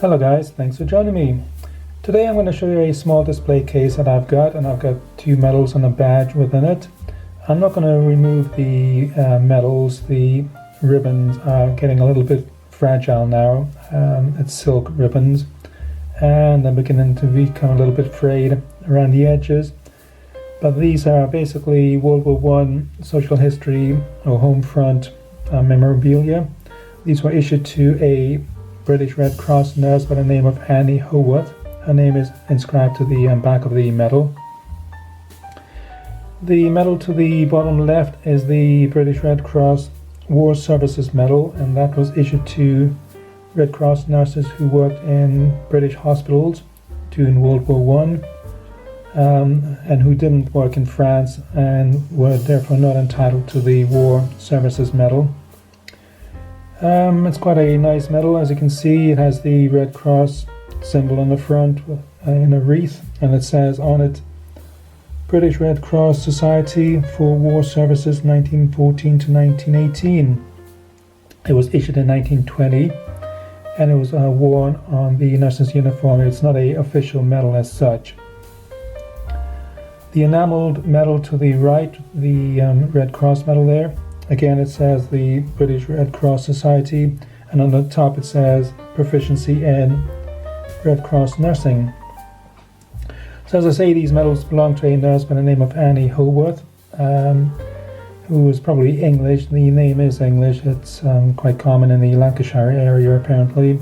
Hello guys, thanks for joining me. Today I'm going to show you a small display case that I've got, and I've got two medals and a badge within it. I'm not going to remove the medals. The ribbons are getting a little bit fragile now. It's silk ribbons and they're beginning to become a little bit frayed around the edges. But these are basically World War I social history or home front memorabilia. These were issued to a British Red Cross nurse by the name of Annie Howith. Her name is inscribed to the back of the medal. The medal to the bottom left is the British Red Cross War Services Medal, and that was issued to Red Cross nurses who worked in British hospitals during World War I and who didn't work in France and were therefore not entitled to the War Services Medal. It's quite a nice medal. As you can see, it has the Red Cross symbol on the front in a wreath, and it says on it, British Red Cross Society for War Services 1914 to 1918. It was issued in 1920 and it was worn on the nurse's uniform. It's not an official medal as such. The enameled medal to the right, the Red Cross medal there, again it says the British Red Cross Society, and on the top it says proficiency in Red Cross nursing. So as I say, these medals belong to a nurse by the name of Annie Howith, who is probably English. The name is English. It's quite common in the Lancashire area apparently.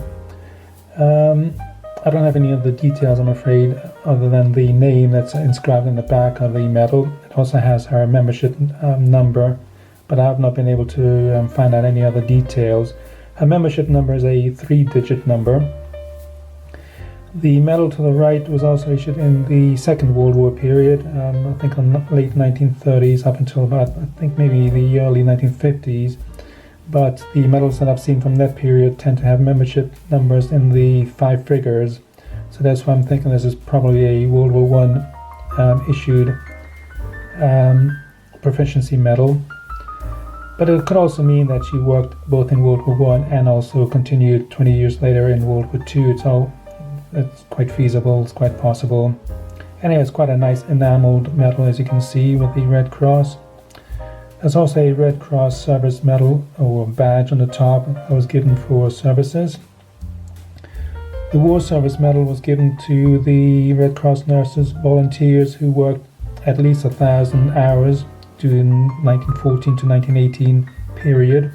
I don't have any of the details, I'm afraid, other than the name that's inscribed in the back of the medal. It also has her membership number, but I have not been able to find out any other details. Her membership number is a 3-digit number. The medal to the right was also issued in the Second World War period, I think on the late 1930s up until about, I think maybe the early 1950s. But the medals that I've seen from that period tend to have membership numbers in the 5 figures. So that's why I'm thinking this is probably a World War I issued proficiency medal. But it could also mean that she worked both in World War I and also continued 20 years later in World War II. It's quite feasible, it's quite possible. Anyway, it's quite a nice enameled medal, as you can see, with the Red Cross. There's also a Red Cross service medal or badge on the top that was given for services. The War Service Medal was given to the Red Cross nurses, volunteers who worked at least 1,000 hours during 1914 to 1918 period.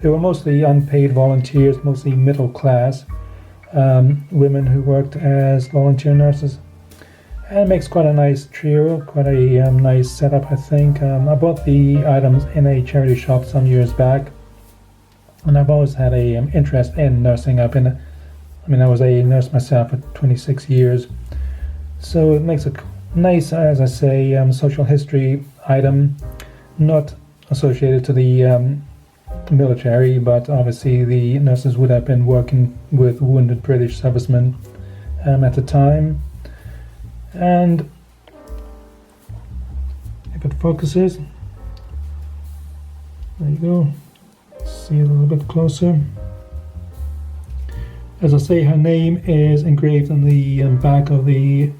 They were mostly unpaid volunteers, mostly middle class women who worked as volunteer nurses. And it makes quite a nice trio, quite a nice setup, I think. I bought the items in a charity shop some years back, and I've always had a interest in nursing. I was a nurse myself for 26 years, so it makes a nice, as I say, social history item, not associated to the military, but obviously the nurses would have been working with wounded British servicemen at the time. And if it focuses, there you go, see a little bit closer. As I say, her name is engraved on the back of the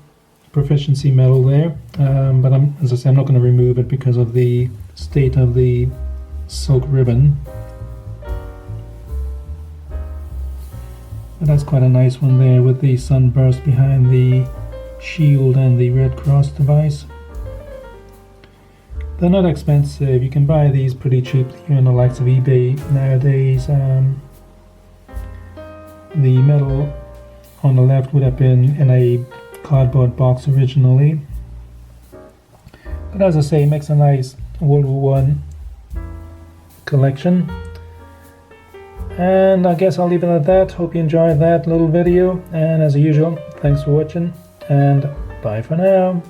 proficiency medal there, but as I say, I'm not going to remove it because of the state of the silk ribbon. But that's quite a nice one there with the sunburst behind the shield and the Red Cross device. They're not expensive. You can buy these pretty cheaply on the likes of eBay nowadays. The medal on the left would have been in a cardboard box originally, but as I say, it makes a nice World War I collection. And I guess I'll leave it at that. Hope you enjoyed that little video, and as usual, thanks for watching and bye for now.